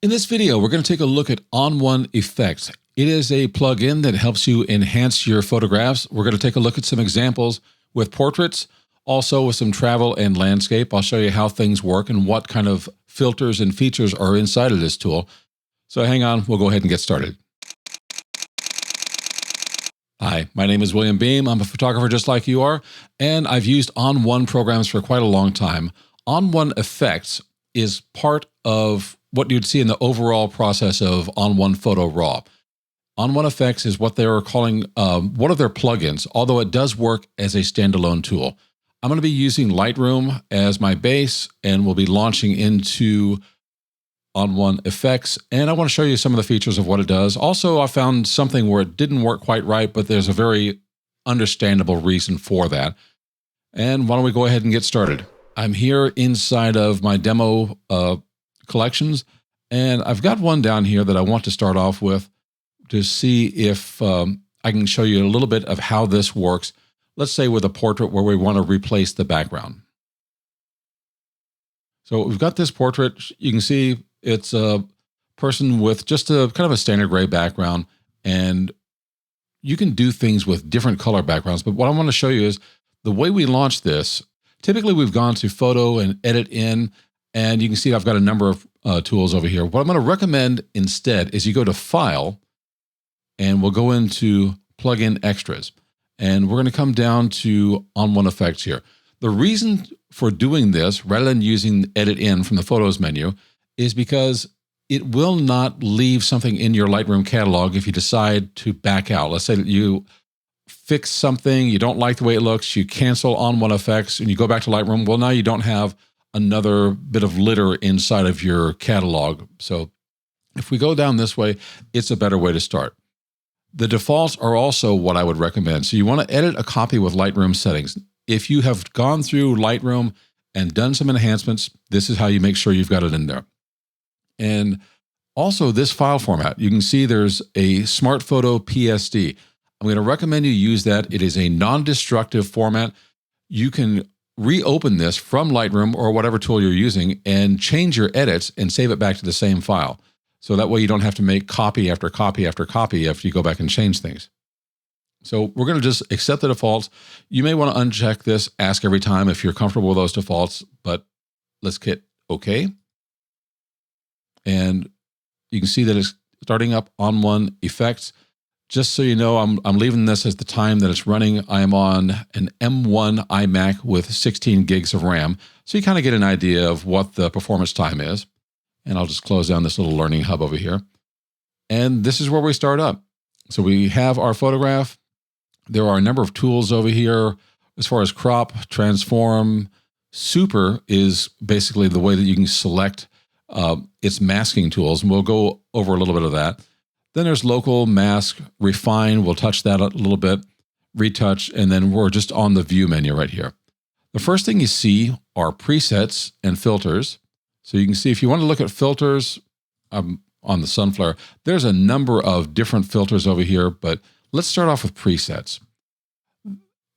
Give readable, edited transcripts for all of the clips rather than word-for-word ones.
In this video, we're going to take a look at ON1 Effects. It is a plugin that helps you enhance your photographs. We're going to take a look at some examples with portraits, also with some travel and landscape. I'll show you how things work and what kind of filters and features are inside of this tool. So hang on, we'll go ahead and get started. Hi, my name is William Beem. I'm a photographer just like you are, and I've used ON1 programs for quite a long time. ON1 Effects is part of what you'd see in the overall process of ON1 Photo RAW. ON1 Effects is what they're calling one of their plugins, although it does work as a standalone tool. I'm going to be using Lightroom as my base, and we'll be launching into ON1 Effects, and I want to show you some of the features of what it does. Also, I found something where it didn't work quite right, but there's a very understandable reason for that. And why don't we go ahead and get started? I'm here inside of my demo collections, and I've got one down here that I want to start off with to see if I can show you a little bit of how this works. Let's say with a portrait where we want to replace the background. So we've got this portrait. You can see it's a person with just a kind of a standard gray background, and you can do things with different color backgrounds. But what I want to show you is the way we launch this. Typically, we've gone to Photo and Edit In, and you can see I've got a number of tools over here. What I'm going to recommend instead is you go to File, and we'll go into Plugin Extras. And we're going to come down to ON1 Effects here. The reason for doing this, rather than using Edit In from the Photos menu, is because it will not leave something in your Lightroom catalog if you decide to back out. Let's say that you fix something, you don't like the way it looks, you cancel ON1 Effects, and you go back to Lightroom. Well, now you don't have another bit of litter inside of your catalog. So if we go down this way, it's a better way to start. The defaults are also what I would recommend. So you want to edit a copy with Lightroom settings. If you have gone through Lightroom and done some enhancements, this is how you make sure you've got it in there. And also this file format, you can see there's a Smart Photo PSD. I'm going to recommend you use that. It is a non-destructive format. You can reopen this from Lightroom or whatever tool you're using and change your edits and save it back to the same file. So that way you don't have to make copy after copy after copy after you go back and change things. So we're going to just accept the defaults. You may want to uncheck this, ask every time if you're comfortable with those defaults, but let's hit OK. And you can see that it's starting up ON1 Effects. Just so you know, I'm leaving this as the time that it's running. I am on an M1 iMac with 16 gigs of RAM. So you kind of get an idea of what the performance time is. And I'll just close down this little learning hub over here. And this is where we start up. So we have our photograph. There are a number of tools over here as far as crop, transform. Super is basically the way that you can select its masking tools. And we'll go over a little bit of that. Then there's local, mask, refine. We'll touch that a little bit, retouch, and then we're just on the view menu right here. The first thing you see are presets and filters. So you can see if you want to look at filters on the Sunflower, there's a number of different filters over here, but let's start off with presets.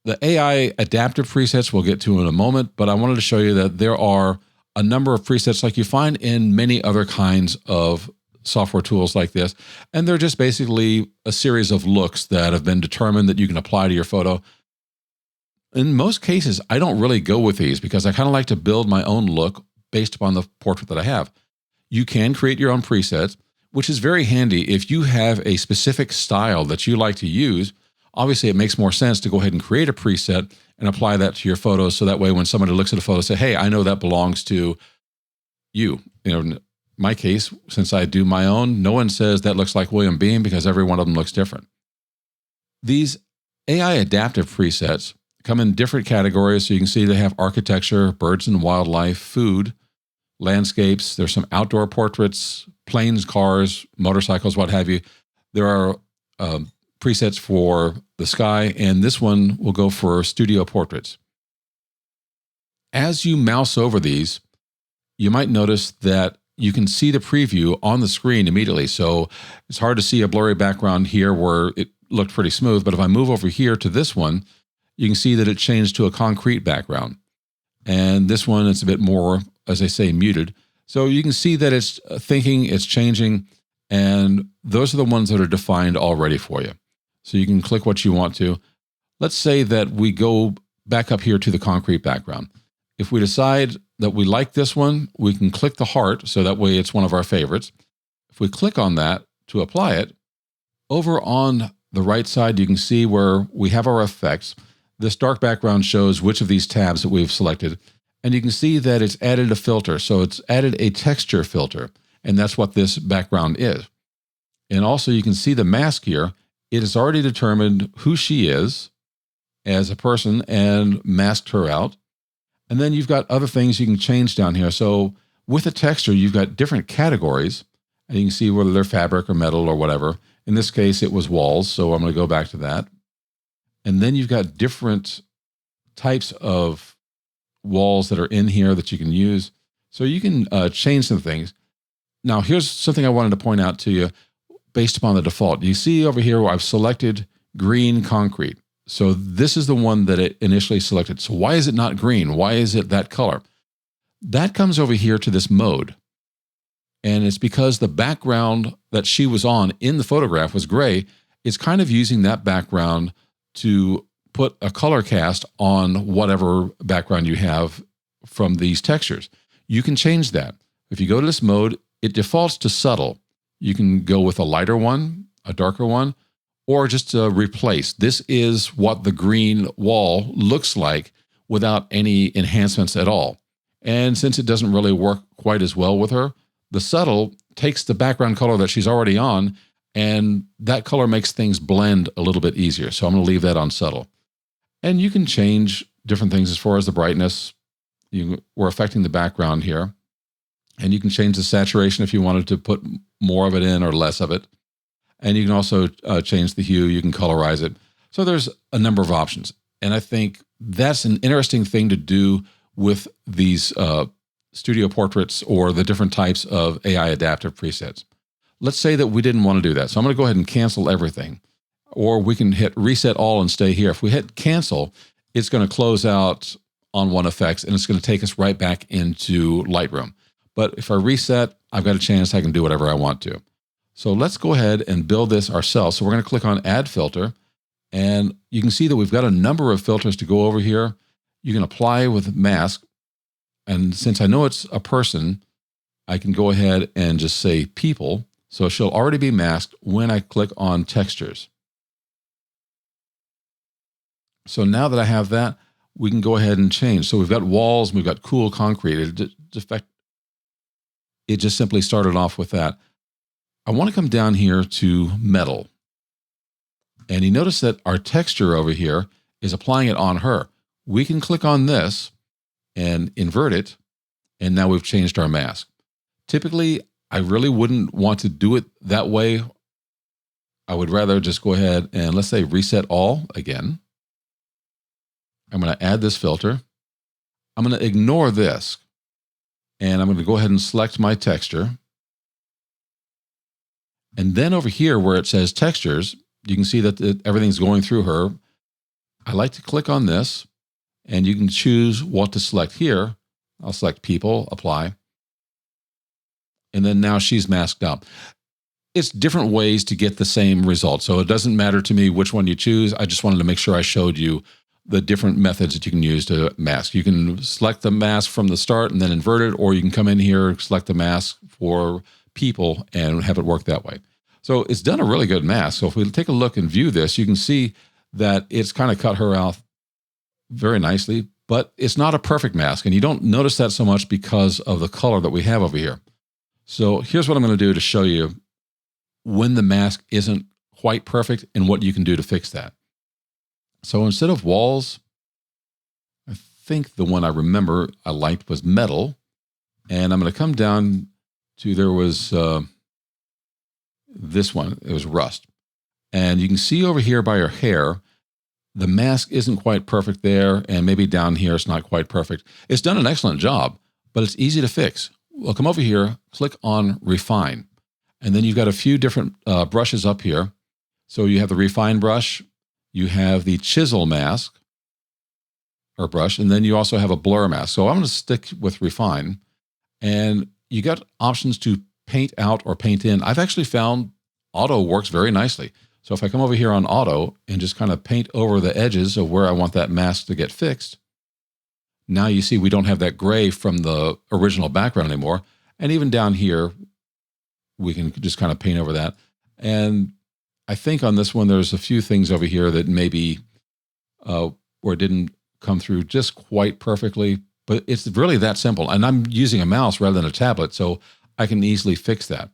The AI adaptive presets we'll get to in a moment, but I wanted to show you that there are a number of presets like you find in many other kinds of software tools like this, and they're just basically a series of looks that have been determined that you can apply to your photo. In most cases, I don't really go with these because I kind of like to build my own look based upon the portrait that I have. You can create your own presets, which is very handy if you have a specific style that you like to use. Obviously, it makes more sense to go ahead and create a preset and apply that to your photos, so that way when somebody looks at a photo, say, hey, I know that belongs to you. In my case, since I do my own, no one says that looks like William Beem because every one of them looks different. These AI adaptive presets come in different categories. So you can see they have architecture, birds and wildlife, food, landscapes. There's some outdoor portraits, planes, cars, motorcycles, what have you. There are presets for the sky, and this one will go for studio portraits. As you mouse over these, you might notice that you can see the preview on the screen immediately. So it's hard to see a blurry background here where it looked pretty smooth, but if I move over here to this one, you can see that it changed to a concrete background. And this one, it's a bit more, as I say, muted. So you can see that it's thinking, it's changing, and those are the ones that are defined already for you. So you can click what you want to. Let's say that we go back up here to the concrete background. If we decide that we like this one, we can click the heart, so that way it's one of our favorites. If we click on that to apply it, over on the right side, you can see where we have our effects. This dark background shows which of these tabs that we've selected. And you can see that it's added a filter. So it's added a texture filter. And that's what this background is. And also you can see the mask here. It has already determined who she is as a person and masked her out. And then you've got other things you can change down here. So with a texture, you've got different categories. And you can see whether they're fabric or metal or whatever. In this case, it was walls. So I'm going to go back to that. And then you've got different types of walls that are in here that you can use. So you can change some things. Now, here's something I wanted to point out to you based upon the default. You see over here where I've selected green concrete. So this is the one that it initially selected. So why is it not green? Why is it that color? That comes over here to this mode. And it's because the background that she was on in the photograph was gray. It's kind of using that background to put a color cast on whatever background you have from these textures. You can change that. If you go to this mode, it defaults to subtle. You can go with a lighter one, a darker one, or just replace. This is what the green wall looks like without any enhancements at all. And since it doesn't really work quite as well with her, the subtle takes the background color that she's already on, and that color makes things blend a little bit easier. So I'm going to leave that on subtle. And you can change different things as far as the brightness. We're affecting the background here. And you can change the saturation if you wanted to put more of it in or less of it. And you can also change the hue. You can colorize it. So there's a number of options. And I think that's an interesting thing to do with these studio portraits or the different types of AI adaptive presets. Let's say that we didn't want to do that. So I'm going to go ahead and cancel everything. Or we can hit reset all and stay here. If we hit cancel, it's going to close out ON1 Effects and it's going to take us right back into Lightroom. But if I reset, I've got a chance I can do whatever I want to. So let's go ahead and build this ourselves. So we're going to click on Add Filter. And you can see that we've got a number of filters to go over here. You can apply with mask. And since I know it's a person, I can go ahead and just say people. So she'll already be masked when I click on textures. So now that I have that, we can go ahead and change. So we've got walls, and we've got cool concrete. It just simply started off with that. I want to come down here to metal. And you notice that our texture over here is applying it on her. We can click on this and invert it. And now we've changed our mask. Typically, I really wouldn't want to do it that way. I would rather just go ahead and let's say reset all again. I'm going to add this filter. I'm going to ignore this. And I'm going to go ahead and select my texture. And then over here where it says textures, you can see that everything's going through her. I like to click on this and you can choose what to select here. I'll select people, apply. And then now she's masked up. It's different ways to get the same result. So it doesn't matter to me which one you choose. I just wanted to make sure I showed you the different methods that you can use to mask. You can select the mask from the start and then invert it, or you can come in here, select the mask for people and have it work that way. So it's done a really good mask. So if we take a look and view this, you can see that it's kind of cut her out very nicely, but it's not a perfect mask. And you don't notice that so much because of the color that we have over here. So here's what I'm going to do to show you when the mask isn't quite perfect and what you can do to fix that. So instead of walls, I think the one I remember I liked was metal. And I'm going to come down to, there was this one, it was rust. And you can see over here by her hair, the mask isn't quite perfect there. And maybe down here, it's not quite perfect. It's done an excellent job, but it's easy to fix. Well, come over here, click on Refine. And then you've got a few different brushes up here. So you have the Refine brush, you have the Chisel mask, or brush, and then you also have a Blur mask. So I'm going to stick with Refine. And you got options to paint out or paint in. I've actually found auto works very nicely. So if I come over here on auto and just kind of paint over the edges of where I want that mask to get fixed, now you see we don't have that gray from the original background anymore. And even down here, we can just kind of paint over that. And I think on this one, there's a few things over here that maybe where it didn't come through just quite perfectly, but it's really that simple. And I'm using a mouse rather than a tablet, so I can easily fix that.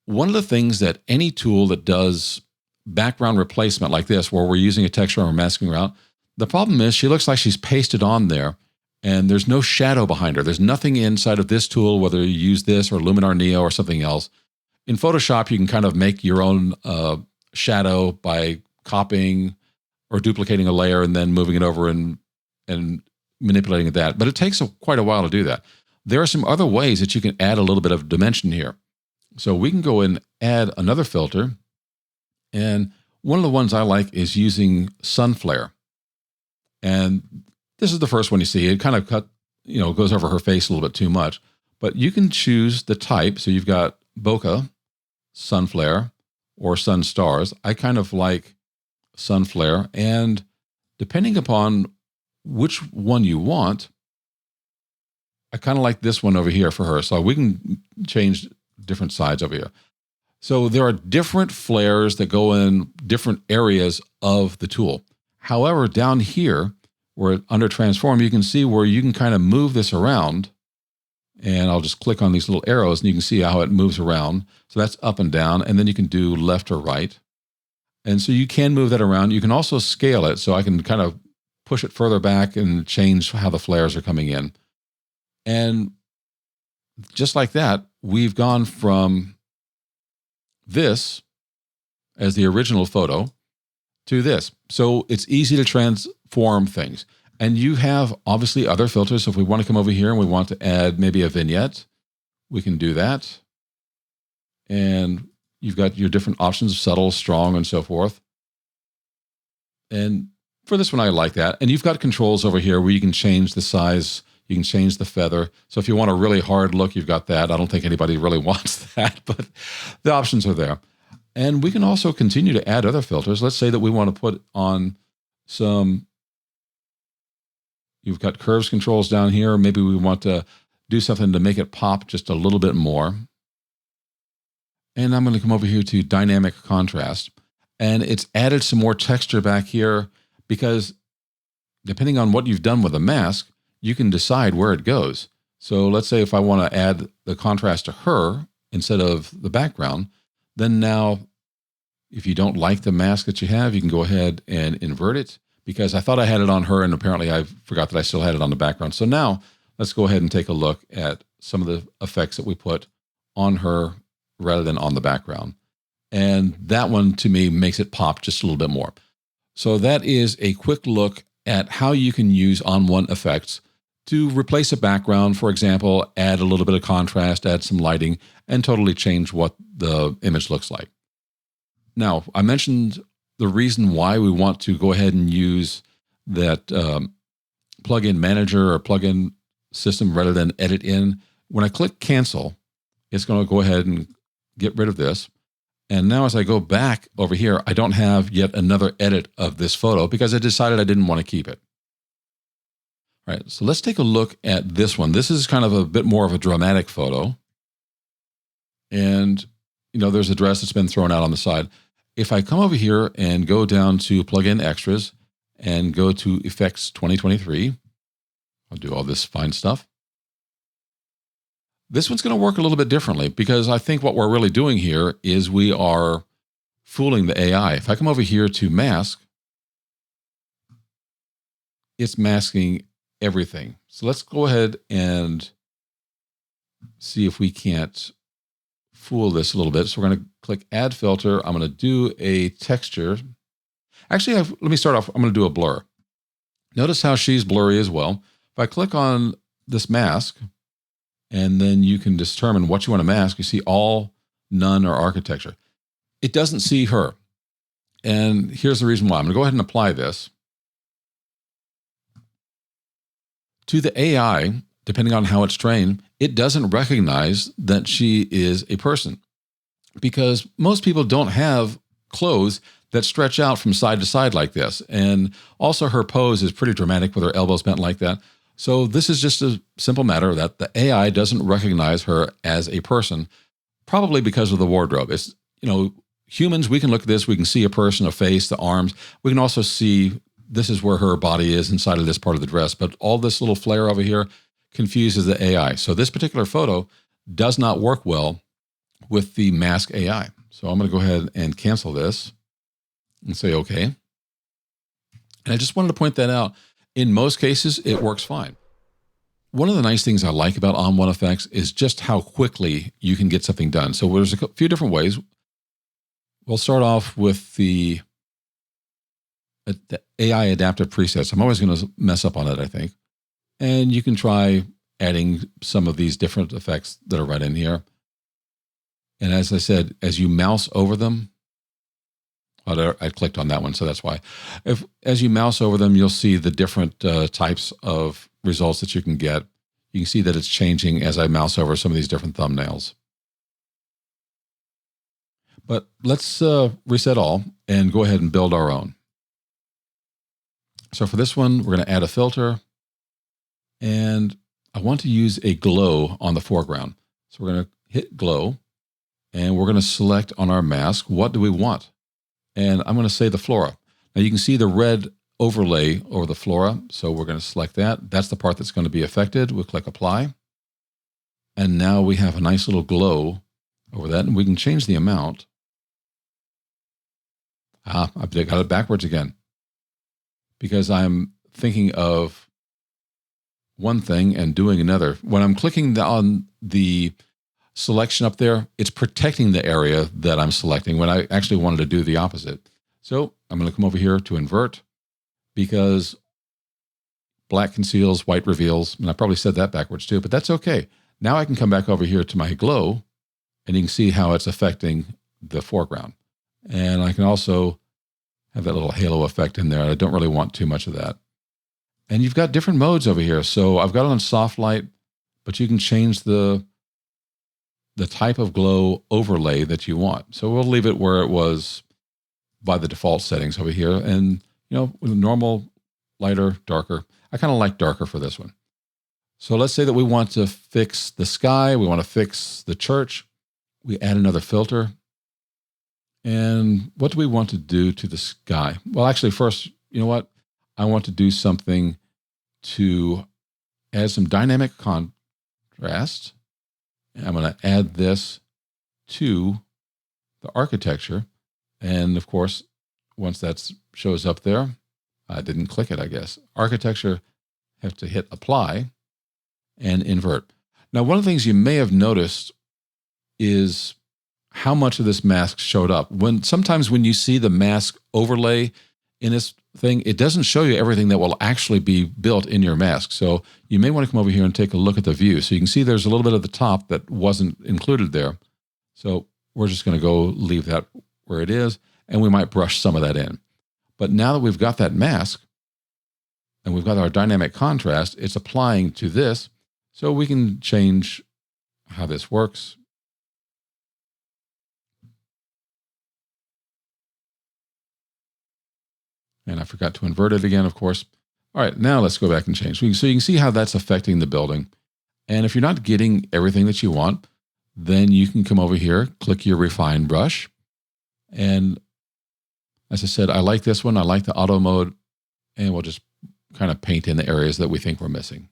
One of the things that any tool that does background replacement like this, where we're using a texture and we're masking her out, the problem is she looks like she's pasted on there and there's no shadow behind her. There's nothing inside of this tool, whether you use this or Luminar Neo or something else. In Photoshop, you can kind of make your own shadow by copying or duplicating a layer and then moving it over and manipulating that. But it takes quite a while to do that. There are some other ways that you can add a little bit of dimension here. So we can go and add another filter. And one of the ones I like is using sun flare. And this is the first one you see. It kind of goes over her face a little bit too much. But you can choose the type. So you've got bokeh, sun flare, or sun stars. I kind of like sun flare. And depending upon which one you want, I kind of like this one over here for her. So we can change different sides over here. So there are different flares that go in different areas of the tool. However, down here, where under transform, you can see where you can kind of move this around. And I'll just click on these little arrows and you can see how it moves around. So that's up and down. And then you can do left or right. And so you can move that around. You can also scale it. So I can kind of push it further back and change how the flares are coming in. And just like that, we've gone from this as the original photo to this. So it's easy to transform things. And you have obviously other filters. So if we want to come over here and we want to add maybe a vignette, we can do that. And you've got your different options, subtle, strong, and so forth. And for this one, I like that. And you've got controls over here where you can change the size. You can change the feather. So if you want a really hard look, you've got that. I don't think anybody really wants that, but the options are there. And we can also continue to add other filters. Let's say that we want to put on some, you've got curves controls down here. Maybe we want to do something to make it pop just a little bit more. And I'm going to come over here to dynamic contrast. And it's added some more texture back here because depending on what you've done with a mask, you can decide where it goes. So let's say if I want to add the contrast to her instead of the background, then now if you don't like the mask that you have, you can go ahead and invert it because I thought I had it on her and apparently I forgot that I still had it on the background. So now let's go ahead and take a look at some of the effects that we put on her rather than on the background. And that one to me makes it pop just a little bit more. So that is a quick look at how you can use ON1 Effects to replace a background, for example, add a little bit of contrast, add some lighting, and totally change what the image looks like. Now, I mentioned the reason why we want to go ahead and use that plugin manager or plugin system rather than edit in. When I click cancel, it's going to go ahead and get rid of this. And now as I go back over here, I don't have yet another edit of this photo because I decided I didn't want to keep it. All right, so let's take a look at this one. This is kind of a bit more of a dramatic photo. And, there's a dress that's been thrown out on the side. If I come over here and go down to Plugin Extras and go to Effects 2023, I'll do all this fine stuff. This one's going to work a little bit differently because I think what we're really doing here is we are fooling the AI. If I come over here to mask, it's masking everything. So let's go ahead and see if we can't fool this a little bit. So we're going to click Add Filter. I'm going to do a texture. Actually, let me start off. I'm going to do a blur. Notice how she's blurry as well. If I click on this mask, and then you can determine what you want to mask, you see all, none, or architecture. It doesn't see her. And here's the reason why. I'm going to go ahead and apply this. To the AI, depending on how it's trained, it doesn't recognize that she is a person, because most people don't have clothes that stretch out from side to side like this. And also her pose is pretty dramatic with her elbows bent like that. So this is just a simple matter that the AI doesn't recognize her as a person, probably because of the wardrobe. It's, humans, we can look at this, we can see a person, a face, the arms. We can also see this is where her body is inside of this part of the dress. But all this little flare over here confuses the AI. So this particular photo does not work well with the mask AI. So I'm going to go ahead and cancel this and say okay. And I just wanted to point that out. In most cases, it works fine. One of the nice things I like about ON1 Effects is just how quickly you can get something done. So there's a few different ways. We'll start off with the AI adaptive presets. I'm always going to mess up on it, I think. And you can try adding some of these different effects that are right in here. And as I said, as you mouse over them, I clicked on that one, so that's why. As you mouse over them, you'll see the different types of results that you can get. You can see that it's changing as I mouse over some of these different thumbnails. But let's reset all and go ahead and build our own. So for this one, we're going to add a filter. And I want to use a glow on the foreground. So we're going to hit glow. And we're going to select on our mask, what do we want? And I'm going to say the flora. Now you can see the red overlay over the flora. So we're going to select that. That's the part that's going to be affected. We'll click apply. And now we have a nice little glow over that. And we can change the amount. I've got it backwards again, because I'm thinking of one thing and doing another. When I'm clicking on the selection up there, it's protecting the area that I'm selecting when I actually wanted to do the opposite. So I'm going to come over here to invert, because black conceals, white reveals. And I probably said that backwards too, but that's okay. Now I can come back over here to my glow, and you can see how it's affecting the foreground. And I can also have that little halo effect in there. I don't really want too much of that. And you've got different modes over here. So I've got it on soft light, but you can change the type of glow overlay that you want. So we'll leave it where it was by the default settings over here. And, with a normal, lighter, darker. I kind of like darker for this one. So let's say that we want to fix the sky. We want to fix the church. We add another filter. And what do we want to do to the sky? Well, actually, first, you know what? I want to do something to add some dynamic contrast. And I'm going to add this to the architecture. And of course, once that shows up there, I didn't click it, I guess. Architecture, have to hit apply and invert. Now, one of the things you may have noticed is how much of this mask showed up. Sometimes when you see the mask overlay in this thing, it doesn't show you everything that will actually be built in your mask. So you may want to come over here and take a look at the view. So you can see there's a little bit of the top that wasn't included there. So we're just going to go leave that where it is, and we might brush some of that in. But now that we've got that mask and we've got our dynamic contrast, it's applying to this. So we can change how this works. And I forgot to invert it again, of course. All right, now let's go back and change. So you can see how that's affecting the building. And if you're not getting everything that you want, then you can come over here, click your refine brush. And as I said, I like this one. I like the auto mode. And we'll just kind of paint in the areas that we think we're missing.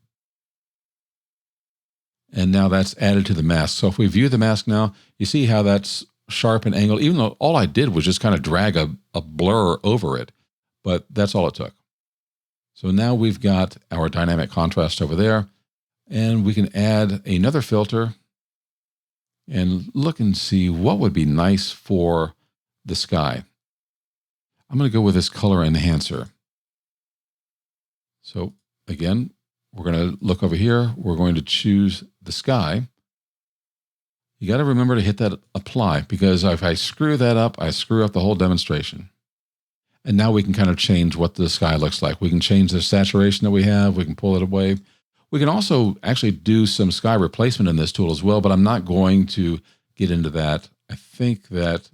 And now that's added to the mask. So if we view the mask now, you see how that's sharp and angled, even though all I did was just kind of drag a blur over it. But that's all it took. So now we've got our dynamic contrast over there, and we can add another filter and look and see what would be nice for the sky. I'm going to go with this color enhancer. So again, we're going to look over here. We're going to choose the sky. You got to remember to hit that apply, because if I screw that up, I screw up the whole demonstration. And now we can kind of change what the sky looks like. We can change the saturation that we have. We can pull it away. We can also actually do some sky replacement in this tool as well, but I'm not going to get into that. I think that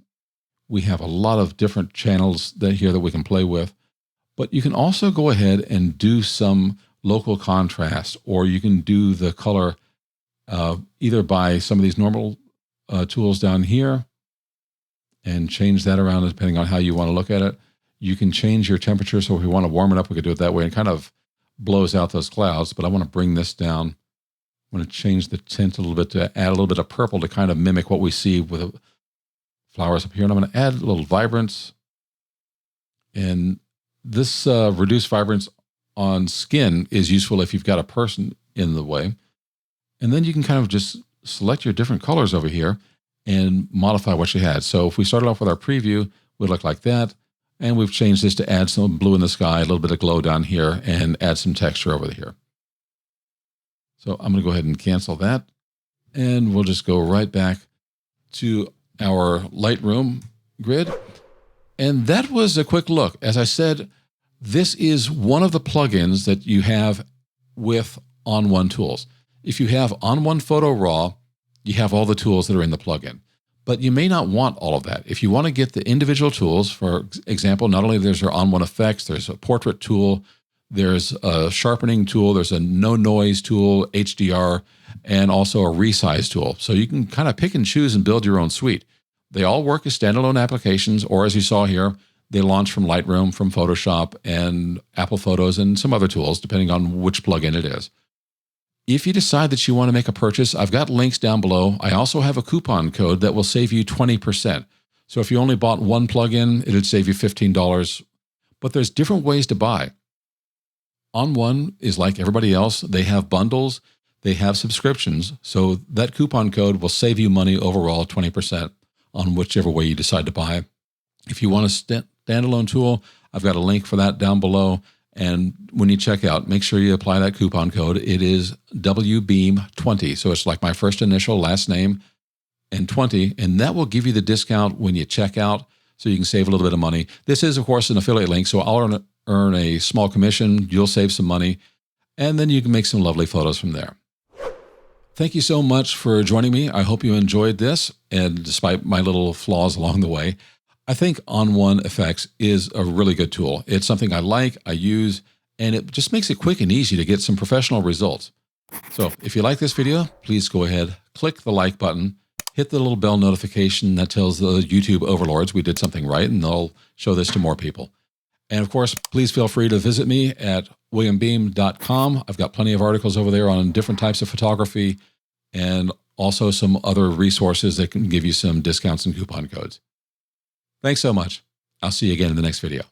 we have a lot of different channels here that we can play with, but you can also go ahead and do some local contrast, or you can do the color either by some of these normal tools down here and change that around depending on how you want to look at it. You can change your temperature. So if we want to warm it up, we could do it that way. It kind of blows out those clouds, but I want to bring this down. I'm going to change the tint a little bit to add a little bit of purple to kind of mimic what we see with the flowers up here. And I'm going to add a little vibrance. And this reduced vibrance on skin is useful if you've got a person in the way. And then you can kind of just select your different colors over here and modify what you had. So if we started off with our preview, we'd look like that. And we've changed this to add some blue in the sky, a little bit of glow down here, and add some texture over here. So I'm going to go ahead and cancel that. And we'll just go right back to our Lightroom grid. And that was a quick look. As I said, this is one of the plugins that you have with ON1 tools. If you have ON1 Photo Raw, you have all the tools that are in the plugin. But you may not want all of that. If you want to get the individual tools, for example, not only there's your ON1 Effects, there's a portrait tool, there's a sharpening tool, there's a no noise tool, HDR, and also a resize tool. So you can kind of pick and choose and build your own suite. They all work as standalone applications, or as you saw here, they launch from Lightroom, from Photoshop, and Apple Photos, and some other tools, depending on which plugin it is. If you decide that you want to make a purchase, I've got links down below. I also have a coupon code that will save you 20%. So if you only bought one plugin, it'd save you $15. But there's different ways to buy. ON1 is like everybody else. They have bundles. They have subscriptions. So that coupon code will save you money overall, 20% on whichever way you decide to buy. If you want a standalone tool, I've got a link for that down below. And when you check out, make sure you apply that coupon code. It is WBEAM20. So it's like my first initial, last name, and 20. And that will give you the discount when you check out, so you can save a little bit of money. This is, of course, an affiliate link, so I'll earn a small commission. You'll save some money. And then you can make some lovely photos from there. Thank you so much for joining me. I hope you enjoyed this. And despite my little flaws along the way, I think ON1 Effects is a really good tool. It's something I like, I use, and it just makes it quick and easy to get some professional results. So if you like this video, please go ahead, click the like button, hit the little bell notification that tells the YouTube overlords we did something right, and they'll show this to more people. And of course, please feel free to visit me at williambeam.com. I've got plenty of articles over there on different types of photography, and also some other resources that can give you some discounts and coupon codes. Thanks so much. I'll see you again in the next video.